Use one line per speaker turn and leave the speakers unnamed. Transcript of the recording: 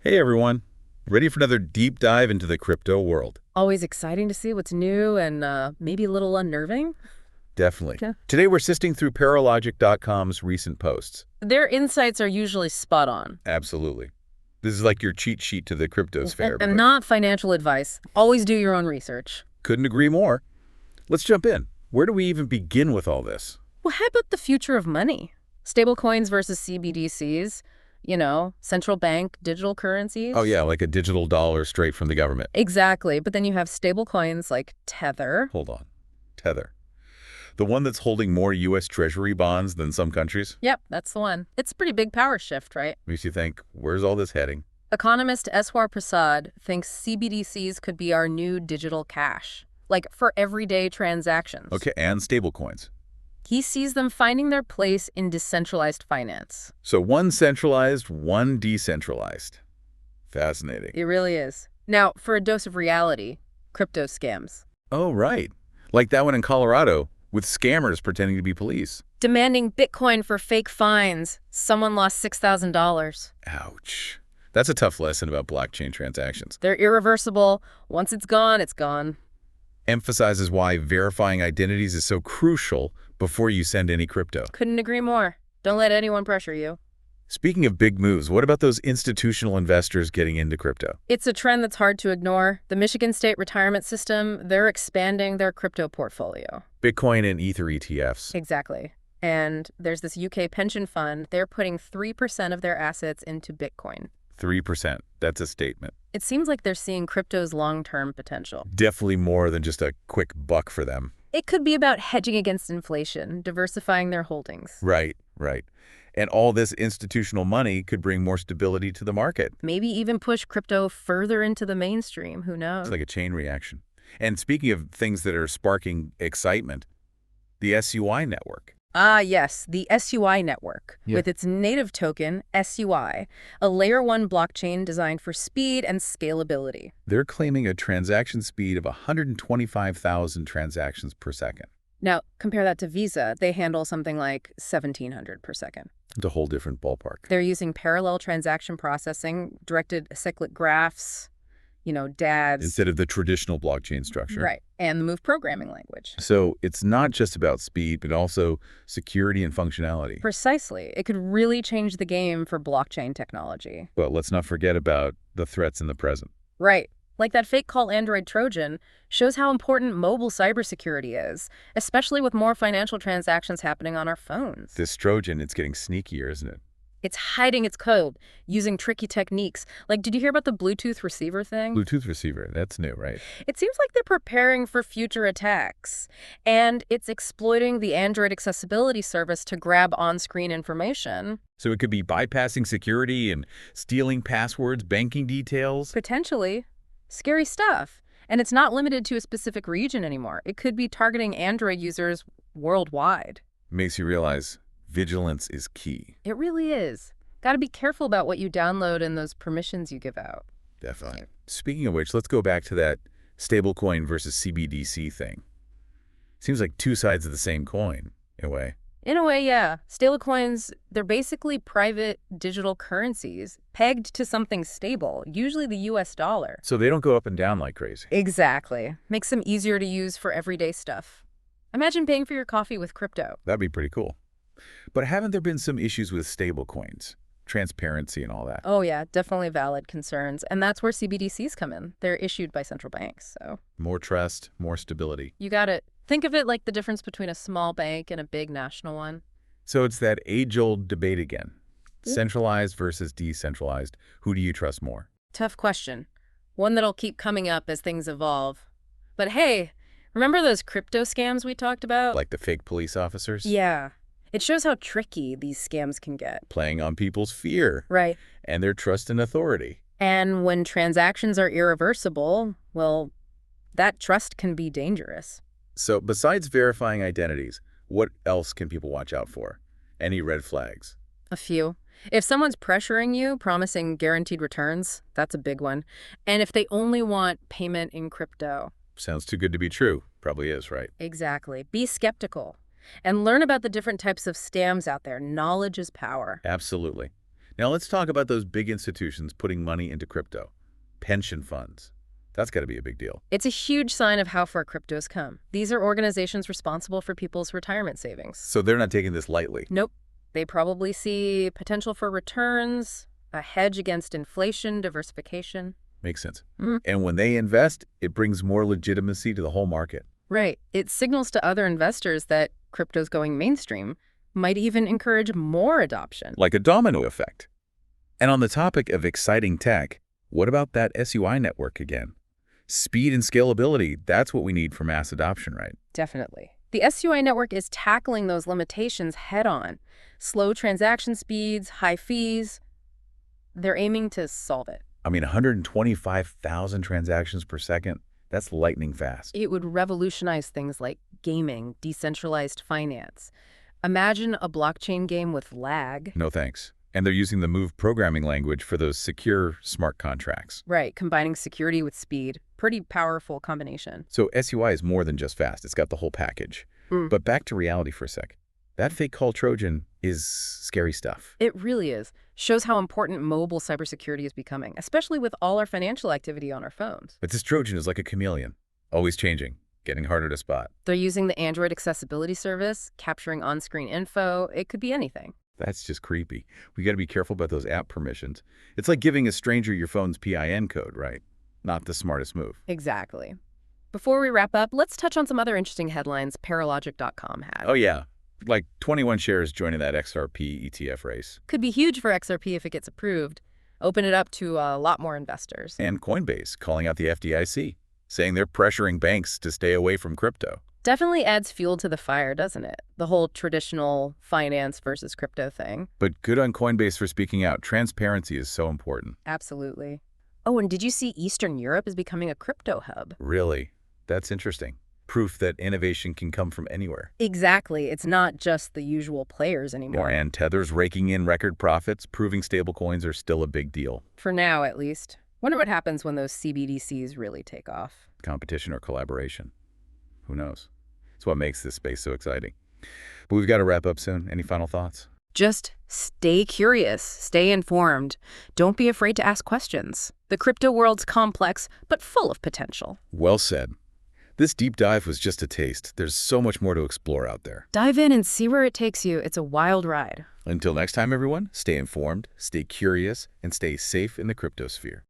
Hey everyone, ready for another deep dive into the crypto world?
Always exciting to see what's new and maybe a little unnerving.
Definitely.
Yeah.
Today we're sifting through Paralogic.com's recent posts.
Their insights are usually spot on.
Absolutely. This is like your cheat sheet to the
And,
cryptosphere,
and
but
not financial advice. Always do your own research.
couldn't agree more. Let's jump in. Where do we even begin with all this?
Well, how about the future of money? Stablecoins versus CBDCs, central bank digital
Oh
currencies.
yeah, like a digital dollar straight from the government.
Exactly. But then you have stablecoins like Tether.
Hold on. Tether. The one that's holding more U.S. Treasury bonds than some countries?
Yep, that's the one. It's a pretty big power shift, right?
Makes you think, where's all this heading?
Economist Eswar Prasad thinks CBDCs could be our new digital cash, like for everyday transactions.
Okay, and stablecoins.
He sees them finding their place in decentralized finance.
So one centralized, one decentralized. Fascinating.
It really is. Now, for a dose of reality, crypto scams.
Oh, right. Like that one in Colorado, with scammers pretending to be police.
Demanding Bitcoin for fake fines. Someone lost $6,000.
Ouch. That's a tough lesson about blockchain transactions.
They're irreversible. Once it's gone, it's gone.
Emphasizes why verifying identities is so crucial before you send any crypto.
Couldn't agree more. Don't let anyone pressure you.
Speaking of big moves, what about those institutional investors getting into crypto?
It's a trend that's hard to ignore. The Michigan State Retirement System, they're expanding their crypto portfolio.
Bitcoin and Ether ETFs.
Exactly. And there's this UK pension fund. They're putting 3% of their assets into Bitcoin.
3%. That's a statement.
It seems like they're seeing crypto's long-term potential.
Definitely more than just a quick buck for them.
It could be about hedging against inflation, diversifying their holdings.
Right, right. And all this institutional money could bring more stability to the market.
Maybe even push crypto further into the mainstream. Who knows?
It's like a chain reaction. And speaking of things that are sparking excitement, the SUI network.
Ah, yes, the SUI network,
Yeah.
with its native token, SUI, a layer 1 blockchain designed for speed and scalability.
They're claiming a transaction speed of 125,000 transactions per second.
Now, compare that to Visa. They handle something like 1,700 per second.
It's a whole different ballpark.
They're using parallel transaction processing, directed acyclic graphs, DADs.
Instead of the traditional blockchain structure.
Right, and the move programming language.
So it's not just about speed, but also security and functionality.
Precisely. It could really change the game for blockchain technology.
But let's not forget about the threats in the present.
Right. Like that fake call Android Trojan shows how important mobile cybersecurity is, especially with more financial transactions happening on our phones.
This Trojan, it's getting sneakier, isn't it?
It's hiding its code, using tricky techniques. Like, did you hear about the Bluetooth receiver thing?
Bluetooth receiver, that's new, right?
It seems like they're preparing for future attacks, and it's exploiting the Android accessibility service to grab on-screen information.
So it could be bypassing security and stealing passwords, banking details.
Potentially. Scary stuff. And it's not limited to a specific region anymore. It could be targeting Android users worldwide.
Makes you realize vigilance is key.
It really is. Got to be careful about what you download and those permissions you give out.
Definitely. Speaking of which, let's go back to that stablecoin versus CBDC thing. Seems like two sides of the same coin, in a way.
In a way, yeah. Stablecoins, they're basically private digital currencies pegged to something stable, usually the US dollar.
So they don't go up and down like crazy.
Exactly. Makes them easier to use for everyday stuff. Imagine paying for your coffee with crypto.
That'd be pretty cool. But haven't there been some issues with stablecoins? Transparency and all that.
Oh yeah, definitely valid concerns. And that's where CBDCs come in. They're issued by central banks, so.
More trust, more stability.
You got it. Think of it like the difference between a small bank and a big national one.
So it's that age-old debate again. Centralized versus decentralized. Who do you trust more?
Tough question. One that'll keep coming up as things evolve. But hey, remember those crypto scams we talked about?
Like the fake police officers?
Yeah. It shows how tricky these scams can get.
Playing on people's fear.
Right.
And their trust in authority.
And when transactions are irreversible, well, that trust can be dangerous.
So besides verifying identities, what else can people watch out for? Any red flags?
A few. If someone's pressuring you, promising guaranteed returns, that's a big one. And if they only want payment in crypto.
Sounds too good to be true. Probably is, right?
Exactly. Be skeptical. And learn about the different types of scams out there. Knowledge is power.
Absolutely. Now let's talk about those big institutions putting money into crypto. Pension funds. That's got to be a big deal.
It's a huge sign of how far crypto's come. These are organizations responsible for people's retirement savings.
So they're not taking this lightly.
Nope. They probably see potential for returns, a hedge against inflation, diversification.
Makes sense.
Mhm.
And when they invest, it brings more legitimacy to the whole market.
Right. It signals to other investors that crypto's going mainstream, might even encourage more adoption.
Like a domino effect. And on the topic of exciting tech, what about that SUI network again? Speed and scalability, that's what we need for mass adoption, right?
Definitely. The SUI network is tackling those limitations head on. Slow transaction speeds, high fees. They're aiming to solve it.
I mean, 125,000 transactions per second, that's lightning fast.
It would revolutionize things like gaming, decentralized finance. Imagine a blockchain game with lag.
No thanks. And they're using the Move programming language for those secure smart contracts.
Right, combining security with speed. Pretty powerful combination.
So SUI is more than just fast. It's got the whole package. But back to reality for a sec. That fake call Trojan is scary stuff.
It really is. Shows how important mobile cybersecurity is becoming, especially with all our financial activity on our phones.
But this Trojan is like a chameleon, always changing, getting harder to spot.
They're using the Android accessibility service, capturing on-screen info. It could be anything.
That's just creepy. We got to be careful about those app permissions. It's like giving a stranger your phone's PIN code, right? Not the smartest move.
Exactly. Before we wrap up, let's touch on some other interesting headlines Paralogic.com had.
Oh, yeah. Like 21 shares joining that XRP ETF race.
Could be huge for XRP if it gets approved. Open it up to a lot more investors.
And Coinbase calling out the FDIC, saying they're pressuring banks to stay away from crypto.
Definitely adds fuel to the fire, doesn't it? The whole traditional finance versus crypto thing.
But good on Coinbase for speaking out. Transparency is so important.
Absolutely. Oh, and did you see Eastern Europe is becoming a crypto hub?
Really? That's interesting. Proof that innovation can come from anywhere.
Exactly. It's not just the usual players anymore.
And Tether's raking in record profits, proving stablecoins are still a big deal.
For now, at least. Wonder what happens when those CBDCs really take off.
Competition or collaboration. Who knows? It's what makes this space so exciting. But we've got to wrap up soon. Any final thoughts?
Just stay curious, stay informed. Don't be afraid to ask questions. The crypto world's complex, but full of potential.
Well said. This deep dive was just a taste. There's so much more to explore out there.
Dive in and see where it takes you. It's a wild ride.
Until next time, everyone, stay informed, stay curious, and stay safe in the cryptosphere.